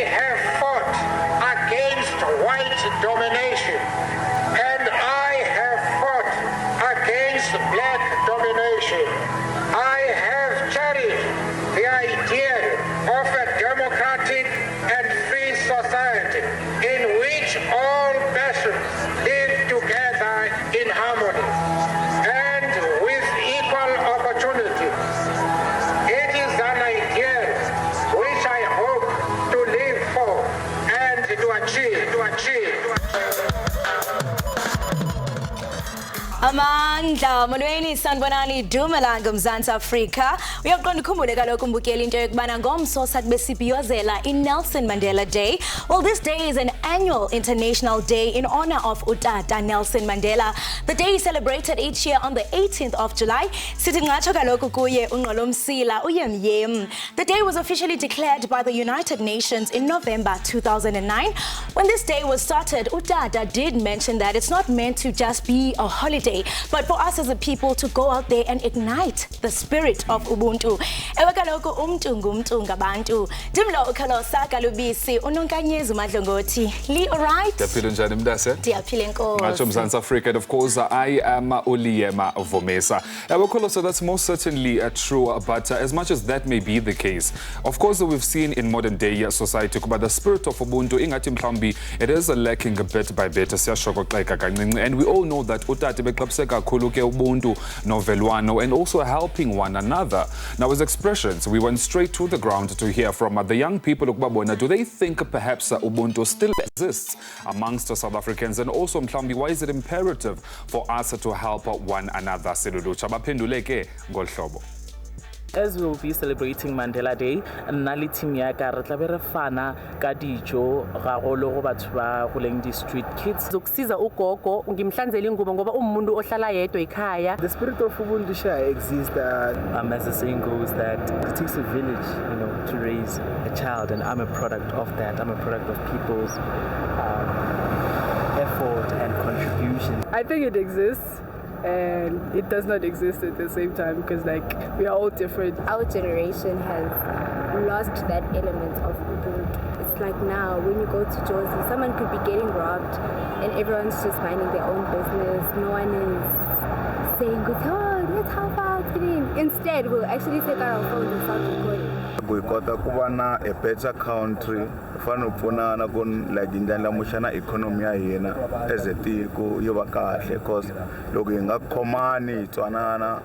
have fought against white domination, and I have fought against black domination. I have cherished the idea of a democratic and free society in which all persons live together in harmony and with equal opportunities. It is an idea which I hope to live for and to achieve. Amandla molweni sanibonani dumelanga uMzantsi Afrika uyaqonda ukhumbule kaloku mbukeli into yokubana ngomso sabe sibhiyozela iNelson Mandela Day. Well, this day is an annual international day in honor of Utata Nelson Mandela. The day is celebrated each year on the 18th of July. Sithi ngatsho kaloku kuye unqolomsila uyemyem. The day was officially declared by the United Nations in November 2009. When this day was started, Utata did mention that it's not meant to just be a holiday, but for us as a people to go out there and ignite the spirit of Ubuntu. Ewe kaloku umntu ngumntu ngabantu. Dimlo ukhalosa kalubisi unonkanyezi umadlongoti. Li, all right? Ndiyaphila njani mntase? Ndiyaphila nkosi. Ngatsho Mzantsi Africa, and of course I am Uliyema Vomesa. So that's most certainly true, but as much as that may be the case, of course we've seen in modern day society but the spirit of Ubuntu ingathi mhlawumbi it is lacking bit by bit, and we all know that Utata beqabiseka kakhulu ke Ubuntu novelwano and also helping one another. Now, as expressions, we went straight to the ground to hear from the young people of Babona. Do they think perhaps Ubuntu still exists amongst South Africans? And also, mhlawumbi, why is it imperative for us to help one another? Baphenduleke ngolu hlobo. As we will be celebrating Mandela Day, nali team ya ka re tla be re fana ka dijo ga go le go batho ba go leng di street kids zokusiza ugogo ngimhlanzela ingubo ngoba umuntu ohlala yedwa ekhaya. The spirit of Ubuntu exists. As the saying goes, that it takes a village, to raise a child, and I'm a product of that. I'm a product of people's effort and contribution. I think it exists. And it does not exist at the same time because we are all different. Our generation has lost that element of Ubuntu. It's like now when you go to Jozi, someone could be getting robbed and everyone's just minding their own business. No one is saying, oh, let's help out today. Instead, we'll actually take out our phones and start recording. We got a better country. Fano pfunana kun like ndlela mushana economy ya hina as a tiko yo va kahle because loko hi nga khomani twanana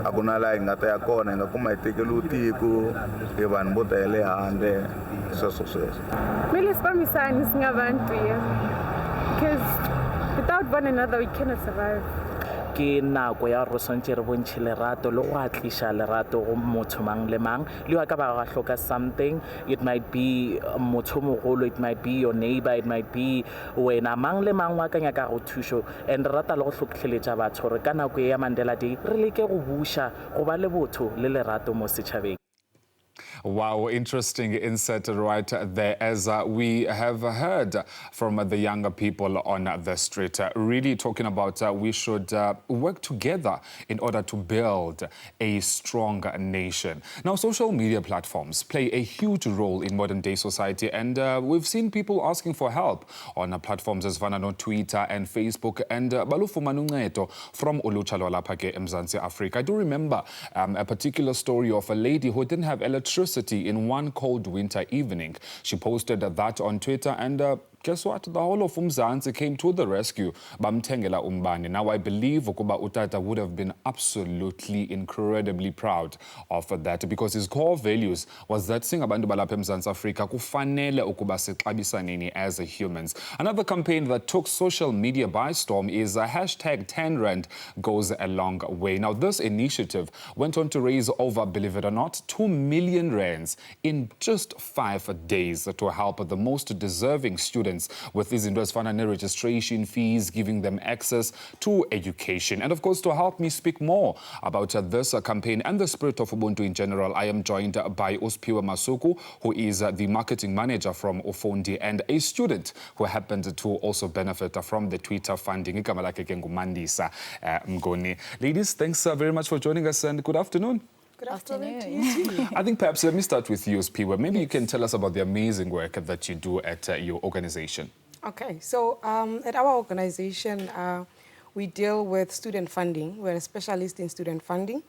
a ku na la hi nga ta ya kona hi nga kuma hi tekela tiko hi vanhu vo ta le handle sweswo. Mele sibambisane singabantu because without one another we cannot survive. Ke nako ya re sontse re bontshe lerato le go atlisha lerato go motho mang le mang le wa ka ba ga hloka something. It might be motho mogolo, it might be your neighbor, it might be wena mang le mang wa ka nyaka go thusho, and rata le go hlokheletsa batho re ka nako ya Mandela Day re leke go busha go ba le botho le lerato mo setšhabeng. Wow, interesting insight right there as we have heard from the younger people on the street, really talking about we should work together in order to build a strong nation. Now, social media platforms play a huge role in modern day society, and we've seen people asking for help on platforms as Vanano, Twitter and Facebook, and balufumana uncedo from ulutsha lwalapha ke eMzantsi Afrika. I do remember a particular story of a lady who didn't have electricity in one cold winter evening. She posted that on Twitter, and guess what? The whole of Umzansi came to the rescue. Bamthengela umbani. Now, I believe ukuba Utata would have been absolutely incredibly proud of that, because his core values was that sing abantu balapha eMzantsi Afrika kufanele ukuba sixabisaneni as humans. Another campaign that took social media by storm is hashtag 10 Rand goes a long way. Now, this initiative went on to raise over, believe it or not, 2 million rands in just 5 days to help the most deserving students with these investment registration fees, giving them access to education. And of course, to help me speak more about this campaign and the spirit of Ubuntu in general, I am joined by Uspiwe Masuku, who is the marketing manager from Ufundi and a student who happened to also benefit from the Twitter funding. Ladies, thanks very much for joining us and good afternoon. Good afternoon to you too. I think perhaps let me start with you, Spiwe. Maybe you can tell us about the amazing work that you do at your organization. Okay, so at our organization, we deal with student funding. We're a specialist in student funding.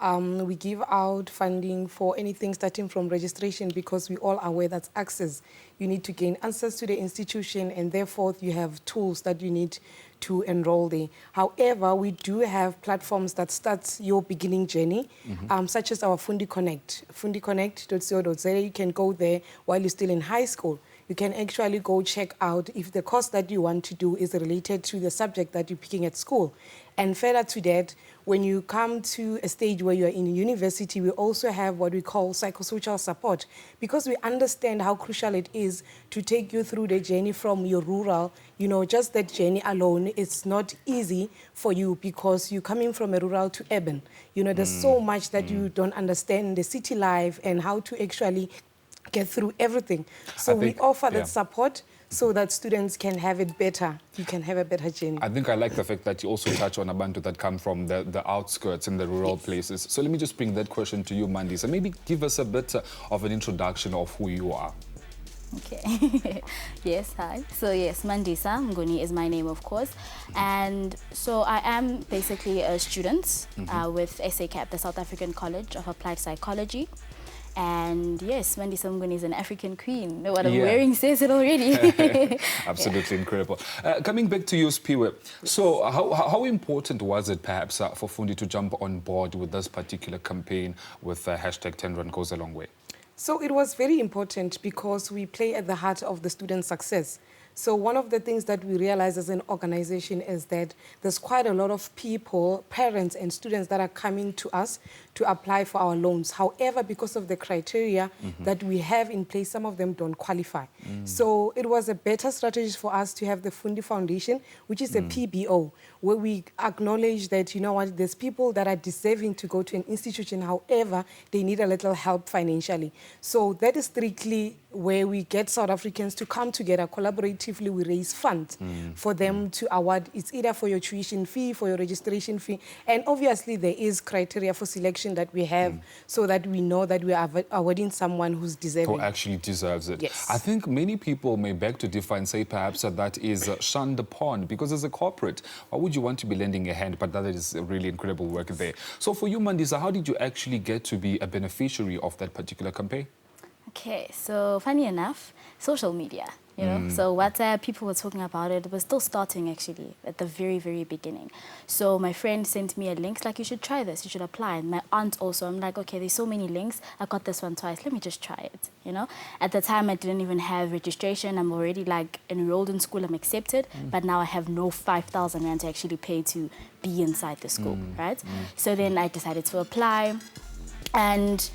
We give out funding for anything starting from registration because we all are aware that's access. You need to gain access to the institution and therefore you have tools that you need to enroll there. However, we do have platforms that start your beginning journey, such as our Fundi Connect. fundiconnect.co.za, you can go there while you're still in high school. You can actually go check out if the course that you want to do is related to the subject that you're picking at school. And further to that, when you come to a stage where you're in university, we also have what we call psychosocial support because we understand how crucial it is to take you through the journey from your rural, just that journey alone, it's not easy for you because you're coming from a rural to urban. There's so much that you don't understand, the city life and how to actually get through everything. So we offer that support so that students can have it better. You can have a better journey. I think I like the fact that you also touch on Ubuntu that come from the outskirts and the rural places. So let me just bring that question to you, Mandisa. Maybe give us a bit of an introduction of who you are. Okay. Yes, hi. So yes, Mandisa Nguni is my name, of course. And so I am basically a student with SACAP, the South African College of Applied Psychology. And yes, Mandisa Nguni is an African queen. What I'm wearing says it already. Absolutely incredible. Coming back to you, Spiwe. So how important was it perhaps for Fundi to jump on board with this particular campaign with hashtag 10 Rand Goes a Long Way? So it was very important because we play at the heart of the student success. So one of the things that we realize as an organization is that there's quite a lot of people, parents and students that are coming to us to apply for our loans. However, because of the criteria that we have in place, some of them don't qualify. So it was a better strategy for us to have the Fundi Foundation, which is a PBO, where we acknowledge that, there's people that are deserving to go to an institution. However, they need a little help financially. So that is strictly where we get South Africans to come together collaboratively. We raise funds for them to award. It's either for your tuition fee, for your registration fee, and obviously there is criteria for selection that we have so that we know that we are awarding someone who's deserving. Who actually deserves it. Yes. I think many people may beg to differ and say perhaps that is shunned upon because as a corporate, why would you want to be lending a hand? But that is a really incredible work there. So for you, Mandisa, how did you actually get to be a beneficiary of that particular campaign? Okay, so funny enough, social media, so WhatsApp, people were talking about it. It was still starting actually at the very, very beginning. So my friend sent me a link, like, you should try this, you should apply. And my aunt also, I'm like, okay, there's so many links. I got this one twice, let me just try it, At the time, I didn't even have registration. I'm already like enrolled in school, I'm accepted. But now I have no 5,000 Rand to actually pay to be inside the school, right? So then I decided to apply and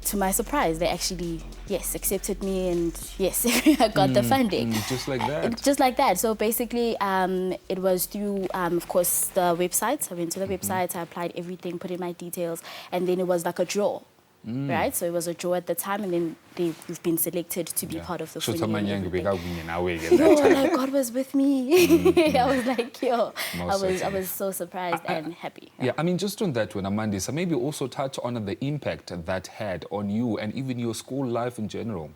to my surprise, they actually, accepted me and I got the funding. Just like that? Just like that. So basically, it was through, of course, the website. I went to the website, I applied everything, put in my details, and then it was like a draw. Right? So it was a draw at the time, and then we've been selected to be part of the Fundi. No, like God was with me. I was like, I was so surprised and happy. Yeah, I mean, just on that one, Mandisa, maybe also touch on the impact that had on you and even your school life in general.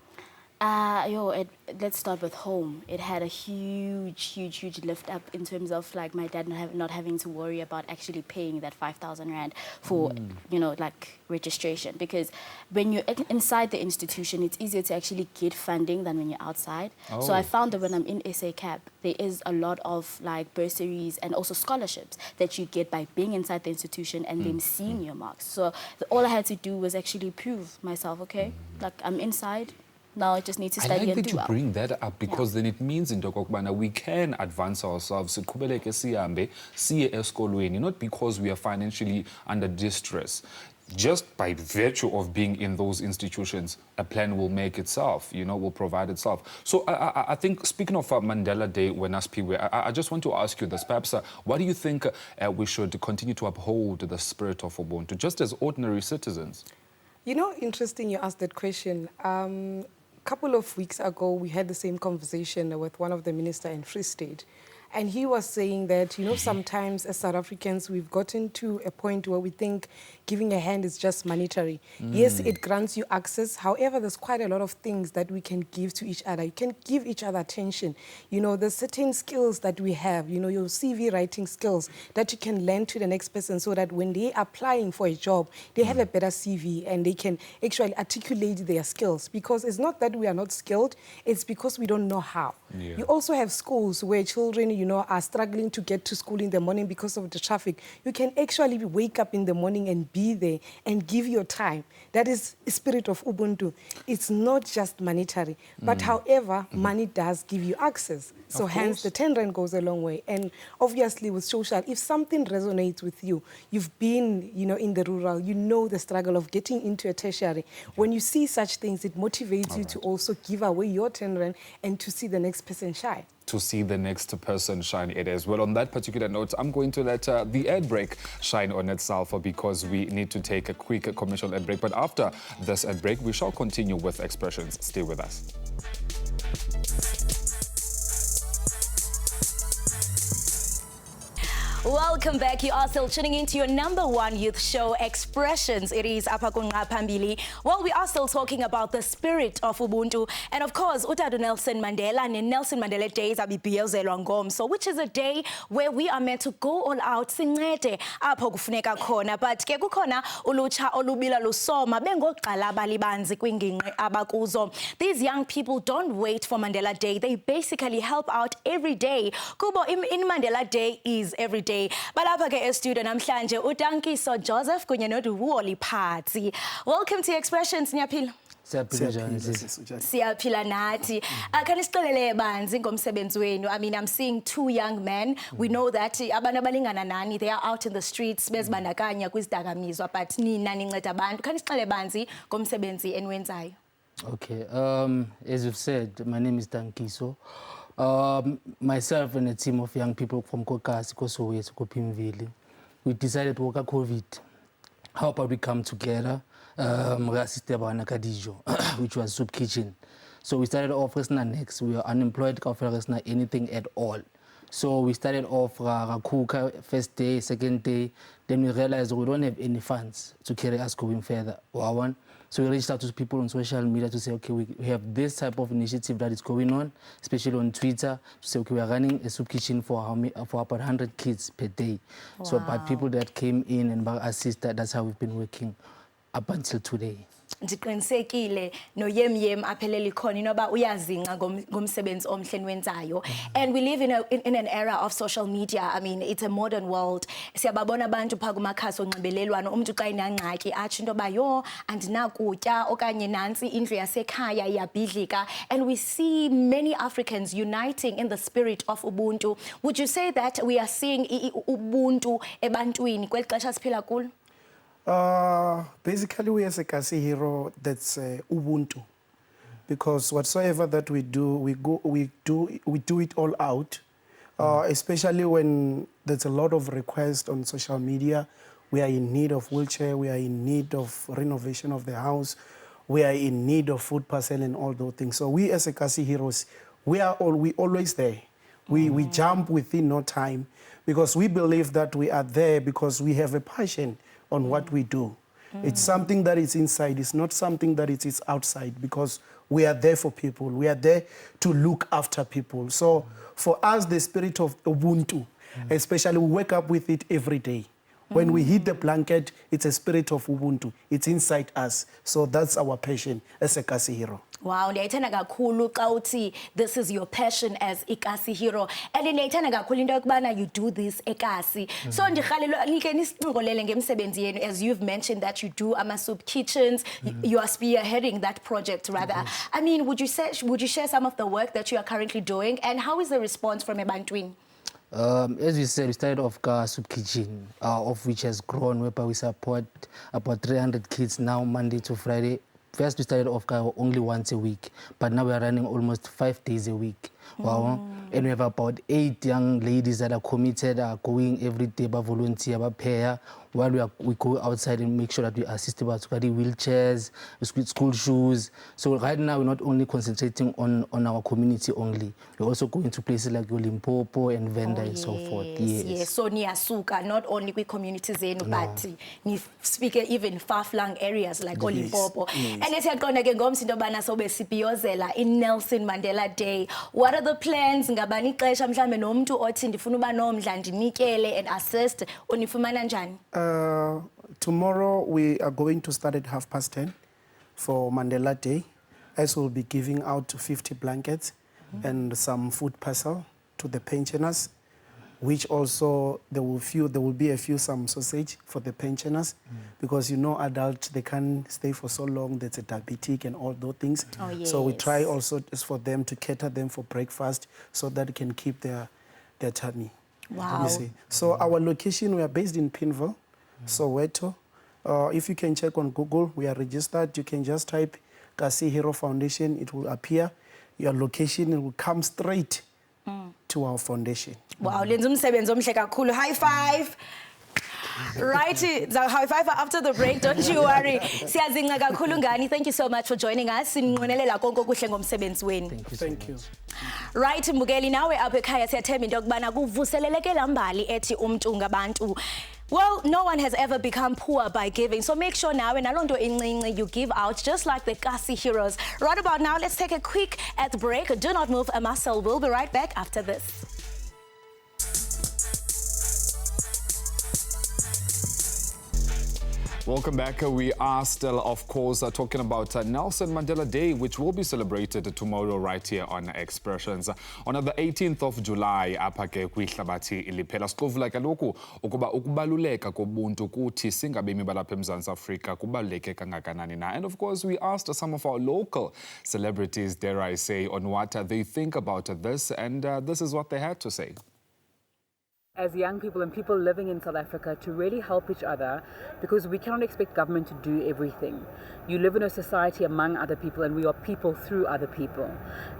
Let's start with home. It had a huge lift up in terms of like my dad not having to worry about actually paying that 5,000 Rand for, like registration. Because when you're inside the institution, it's easier to actually get funding than when you're outside. So I found that when I'm in SACAP, there is a lot of like bursaries and also scholarships that you get by being inside the institution and then seeing your marks. So all I had to do was actually prove myself, okay, like I'm inside. Now I just need to study and do well. I like that you bring that up because then it means in Dokokbana we can advance ourselves, not because we are financially under distress. Just by virtue of being in those institutions, a plan will make itself, will provide itself. So I think, speaking of Mandela Day, I just want to ask you this. Perhaps, what do you think we should continue to uphold the spirit of Ubuntu, just as ordinary citizens? Interesting you asked that question. Couple of weeks ago, we had the same conversation with one of the ministers in Free State. And he was saying that, you know, sometimes as South Africans, we've gotten to a point where we think giving a hand is just monetary. Yes, it grants you access. However, there's quite a lot of things that we can give to each other. You can give each other attention. You know, there's certain skills that we have, you know, your CV writing skills that you can lend to the next person so that when they're applying for a job, they have a better CV and they can actually articulate their skills. Because it's not that we are not skilled, it's because we don't know how. Yeah. You also have schools where children, you know, are struggling to get to school in the morning because of the traffic. You can actually wake up in the morning and be there and give your time. That is the spirit of Ubuntu. It's not just monetary, but however, money does give you access. So hence the 10 rand goes a long way. And obviously with social, if something resonates with you, you've been, you know, in the rural, you know the struggle of getting into a tertiary. When you see such things, it motivates you to also give away your 10 rand and to see the next person shine. To see the next person shine it as well. On that particular note, I'm going to let the ad break shine on itself because we need to take a quick commercial ad break. But after this ad break, we shall continue with Expressions. Stay with us. Welcome back. You are still tuning into your #1 youth show, Expressions. It is Apakunga Pambili. Well, we are still talking about the spirit of Ubuntu. And of course, Utadu Nelson Mandela and Nelson Mandela Days are ngomso, so which is a day where we are meant to go all out. Sincede apho kufuneka khona. But ke kukhona ulutsha olubila lusoma bengoqala abalibanzi kwingingqi abakuzo. These young people don't wait for Mandela Day. They basically help out every day. Kubo in Mandela Day is every day. Balapha ke e-studio namhlanje uTankiso Joseph kunye noDuwoli Phatsi. Welcome to Expressions. Niyaphila? Siyaphila nathi. Kanisixelele banzi ngomsebenzi wenu. I mean, I'm seeing 2 young men. We know that abantu abalingana nani, they are out in the streets bezibandakanya kwizidakamizwa, but nina ninceda abantu. Kanisixelele banzi ngomsebenzi enwenzayo. Okay, as you've said, my name is Tankiso. Myself and a team of young people from Kokasi, Kosowe, Kopimvili, we decided to work at COVID. How about we come together, which was soup kitchen. So we started off next. We were unemployed, anything at all. So we started off Rakuka, first day, second day. Then we realized we don't have any funds to carry us going further. So we reached out to people on social media to say, okay, we have this type of initiative that is going on, especially on Twitter, to say, okay, we are running a soup kitchen for about 100 kids per day. Wow. So, but people that came in and assisted, that's how we've been working up until today. Ndiqinisekile noyemyem aphelele khona inoba uyazinga ngomsebenzi omhle wenzayo. And we live in an era of social media. I mean, it's a modern world. Siyababona abantu pha kumakhasi onxibelelwano umuntu xa inangxaki athi into ba yo andinakutya okanye nansi indlu yasekhaya iyabhidlika. And we see many Africans uniting in the spirit of Ubuntu. Would you say that we are seeing Ubuntu ebantwini kweli xesha siphila kulo? Basically, we as a Kasi hero, that's Ubuntu, because whatsoever that we do, we do it all out. Especially when there's a lot of requests on social media. We are in need of wheelchair. We are in need of renovation of the house. We are in need of food parcel and all those things. So we as a Kasi heroes, we always there. We jump within no time because we believe that we are there because we have a passion on what we do. It's something that is inside. It's not something that is outside because we are there for people. We are there to look after people. So for us, the spirit of Ubuntu, especially we wake up with it every day. When we hit the blanket, it's a spirit of Ubuntu. It's inside us. So that's our passion as a Kasi hero. Wow, ndiyayithanda kakhulu xa uthi this is your passion as iKasi hero. And ndiyayithanda kakhulu into yokubana you do this eKasi. So ndirhalelwa like nisinqolele ngemsebenzi yenu, as you've mentioned that you do ama-soup kitchens. You are spearheading that project rather. I mean, would you share some of the work that you are currently doing and how is the response from ebantwini? As we said, we started off soup kitchen, of which has grown, whereby we support about 300 kids now, Monday to Friday. First, we started off only once a week, but now we are running almost 5 days a week. Wow. And we have about 8 young ladies that are committed, are going every day, by volunteer, by pair, while we go outside and make sure that we assist about wheelchairs, school shoes. So right now, we're not only concentrating on our community only. We're also going to places like Limpopo and Venda and so forth. Yes. So Niasuka, not only with communities in, but ni speak even far-flung areas like Limpopo. And it's going to go in Nelson Mandela Day. What are the plans? Ngabani xesha mhlambe nomuntu othi ndifuna uba nomdla ndinikele and assist unifumana njani? Tomorrow we are going to start at 10:30 for Mandela Day, as we'll be giving out 50 blankets and some food parcel to the pensioners, which also there will be a few some sausage for the pensioners, because you know adults, they can't stay for so long. There's a diabetic and all those things. So we try also just for them to cater them for breakfast so that they can keep their tummy. Wow. You see. So our location, we are based in Pinville, Soweto. If you can check on Google, we are registered. You can just type Kasi Hero Foundation. It will appear. Your location, it will come straight to our foundation. Wow, lenza umsebenzi omhle kakhulu. High five. Right, the high five after the break, don't you worry. Siyazinga kakhulu Ngani. Thank you so much for joining us. Sinqonelela konke okuhle ngomsebenzi wenu. Thank you. Right, Mbukeli, nawe apha ekhaya siyathemba into yokubana kuvuseleleke lambali ethi umntu ngabantu. Well, no one has ever become poor by giving, so make sure now you give out just like the Kasi heroes. Right about now, let's take a quick break. Do not move a muscle. We'll be right back after this. Welcome back. We are still, of course, talking about Nelson Mandela Day, which will be celebrated tomorrow right here on Expressions. On the 18th of July, apha ke kwihlabathi liphela siquvula kaloku ukuba ukubaluleka kobuntu kuthi singabemi balapha eMzantsi Afrika kubaluleke kangakanani na. And of course, we asked some of our local celebrities, dare I say, on what they think about this, and this is what they had to say. As young people and people living in South Africa, to really help each other, because we cannot expect government to do everything. You live in a society among other people, and we are people through other people.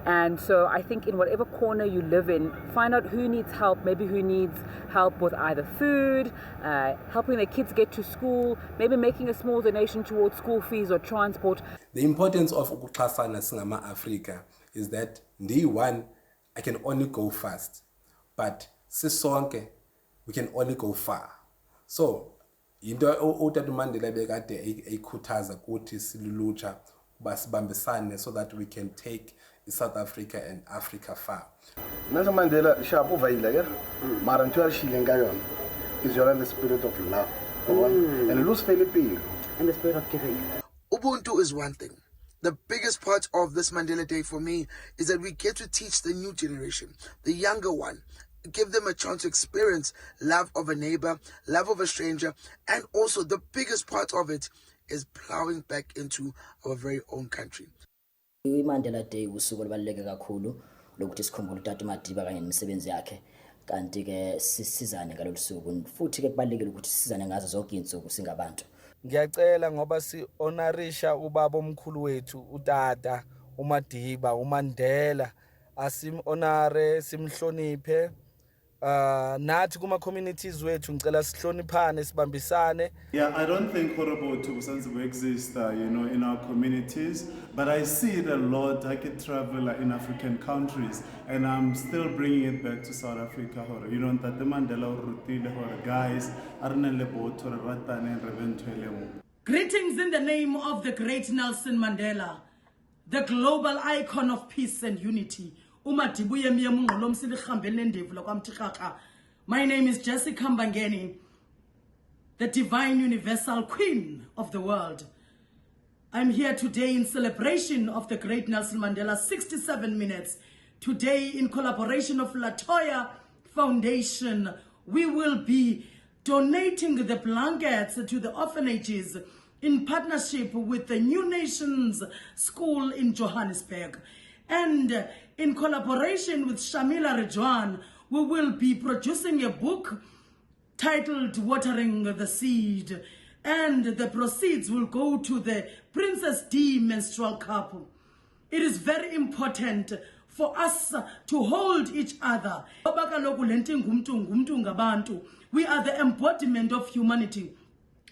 And so I think in whatever corner you live in, find out who needs help, maybe who needs help with either food, helping their kids get to school, maybe making a small donation towards school fees or transport. The importance of ukuxhasana singama Africa is that day one, I can only go fast, but sisonke, we can only go far. So, into uTata Mandela bekade ekhuthaza kuthi silulutsha basibambisane so that we can take South Africa and Africa far. Nelson Mandela shapo vaila ke mara ntho ya shile nga yona is yona the spirit of love. And lose Philippine and the spirit of giving. Ubuntu is one thing. The biggest part of this Mandela Day for me is that we get to teach the new generation, the younger one, give them a chance to experience love of a neighbor, love of a stranger, and also the biggest part of it is plowing back into our very own country. I Mandela Day usuku olubaluleke kakhulu lokuthi sikhumbule uTata Madiba kanye nemisebenzi yakhe, kanti ke sisizane ngalolu suku futhi ke kubalulekile ukuthi sisizane ngazo zonke izinsuku singabantu. Ngiyacela ngoba si honorisha ubaba omkhulu wethu uTata uMadiba uMandela, asim honore simhloniphe. Nathi kuma communities wethu ngicela sihloniphane sibambisane. Yeah, I don't think horrible to sensible exist, in our communities, but I see it a lot. I can travel in African countries, and I'm still bringing it back to South Africa. You know that the Mandela rutile guys arnele boto ratane reventwele. Greetings in the name of the great Nelson Mandela, the global icon of peace and unity. My name is Jessica Mbangeni, the divine universal queen of the world. I'm here today in celebration of the great Nelson Mandela 67 minutes. Today, in collaboration of Latoya Foundation, we will be donating the blankets to the orphanages in partnership with the New Nations School in Johannesburg. And in collaboration with Shamila Rejwan, we will be producing a book titled Watering the Seed, and the proceeds will go to the Princess D menstrual cup. It is very important for us to hold each other. We are the embodiment of humanity.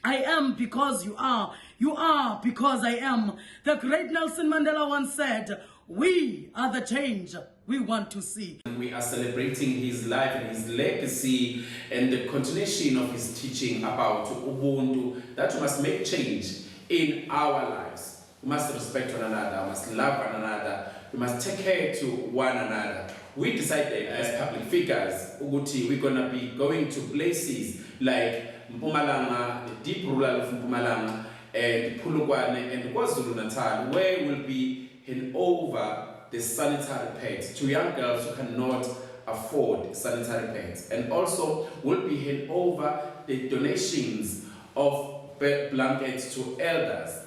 I am because you are. You are because I am. The great Nelson Mandela once said, we are the change we want to see. We are celebrating his life and his legacy and the continuation of his teaching about Ubuntu, that we must make change in our lives. We must respect one another, we must love one another, we must take care to one another. We decided as public figures, Uguti, we're going to be going to places like Mpumalanga, the deep rural of Mpumalanga, and Pulukwane and KwaZulu-Natal, where we'll be handing over the sanitary pads to young girls who cannot afford sanitary pads. And also, we'll be handing over the donations of blankets to elders.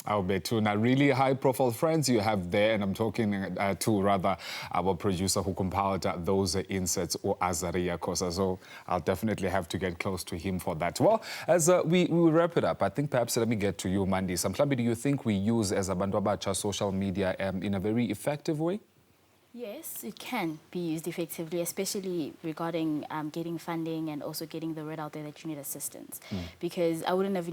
Now, really high-profile friends you have there, and I'm talking to rather our producer who compiled those inserts, or Azaria Kosa. So I'll definitely have to get close to him for that. Well, as we wrap it up, I think perhaps let me get to you, Mandy. Samhlambi, do you think we use as Abantu Abatsha social media in a very effective way? Yes, it can be used effectively, especially regarding getting funding and also getting the word out there that you need assistance. Because I wouldn't have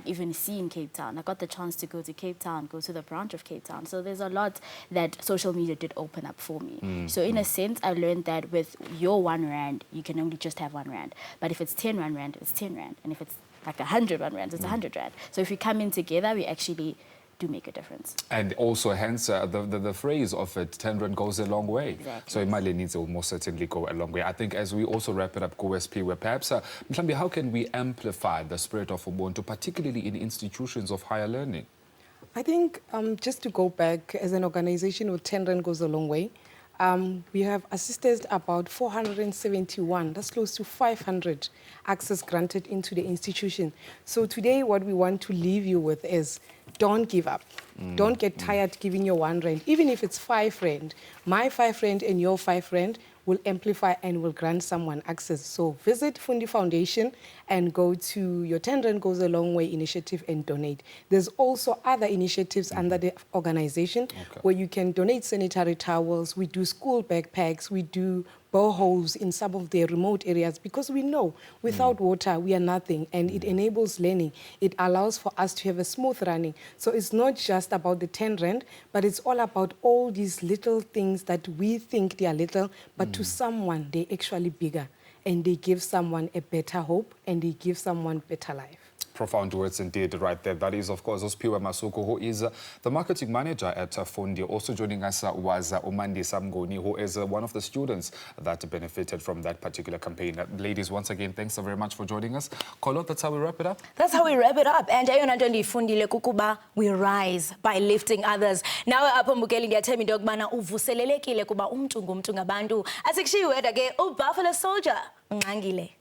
even seen Cape Town. I got the chance to go to Cape Town, go to the branch of Cape Town. So there's a lot that social media did open up for me. So in a sense, I learned that with your R1, you can only just have R1. But if it's 10 R1, it's 10 Rand. And if it's like 100 R1, it's 100 Rand. So if we come in together, we actually do make a difference. And also, hence, the phrase of it, 10 Rand goes a long way. Exactly. So Imali needs to most certainly go a long way. I think as we also wrap it up, GoSP, where perhaps, Mhlambi, how can we amplify the spirit of Ubuntu, particularly in institutions of higher learning? I think just to go back, as an organization with 10 Rand goes a long way, we have assisted about 471, that's close to 500 access granted into the institution. So today what we want to leave you with is don't give up. Don't get tired giving your R1. Even if it's 5 Rand, my 5 Rand and your 5 Rand will amplify and will grant someone access. So visit Fundi Foundation and go to your 10 Rand Goes a Long Way initiative and donate. There's also other initiatives under the organization where you can donate sanitary towels. We do school backpacks. We do boreholes in some of the remote areas because we know without water we are nothing, and it enables learning. It allows for us to have a smooth running. So it's not just about the 10 Rand, but it's all about all these little things that we think they are little, but to someone they're actually bigger, and they give someone a better hope and they give someone better life. Profound words indeed right there. That is, of course, Ospiwe Masuku, who is the marketing manager at Fundi. Also joining us was Umandi Samgoni, who is one of the students that benefited from that particular campaign. Ladies, once again, thanks so very much for joining us. Kolo, that's how we wrap it up? That's how we wrap it up. And we rise by lifting others. Now, Apambukeli ngiyathemba into yokubana uvuselelekile kuba umntu ngumntu ngabantu. Asikushiwe ke uBuffalo Soldier ngangile.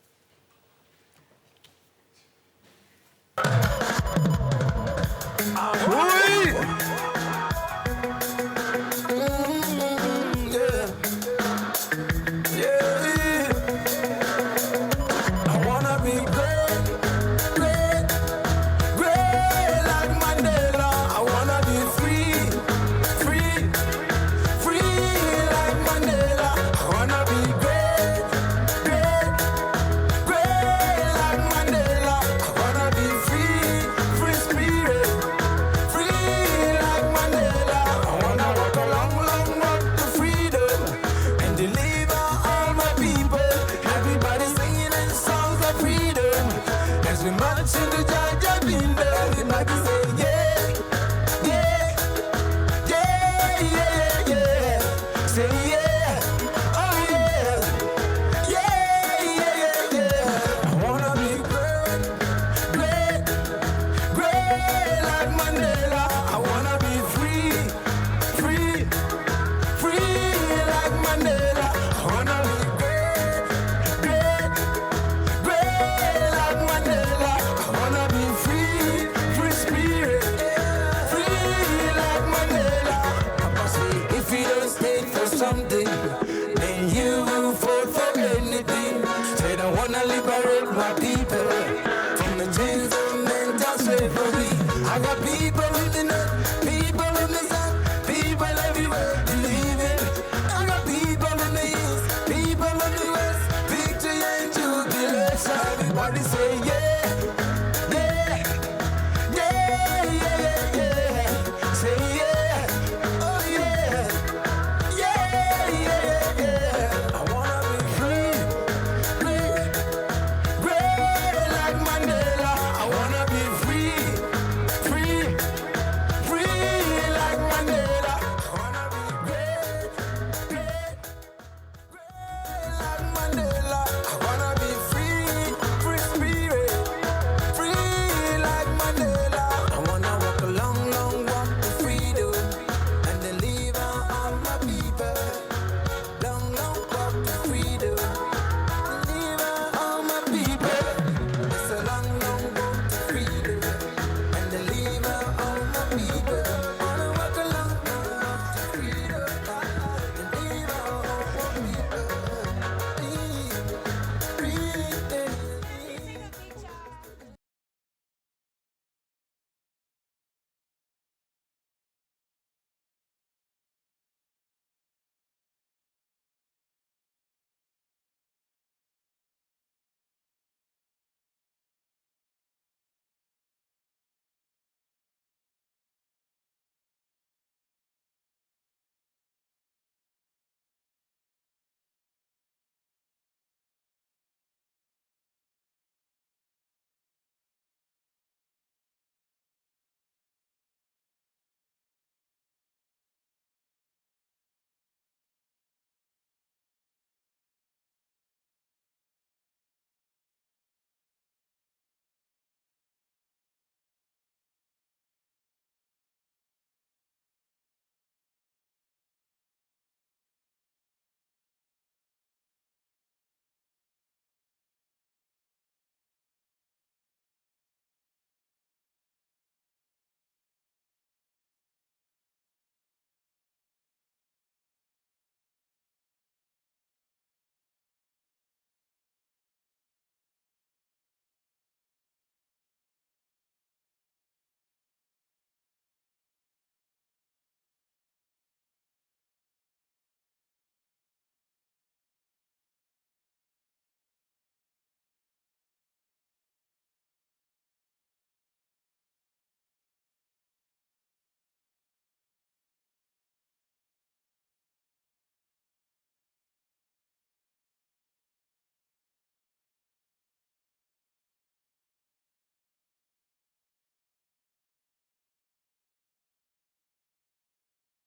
I got people in the north, people in the south, people everywhere believing. What they say, yeah.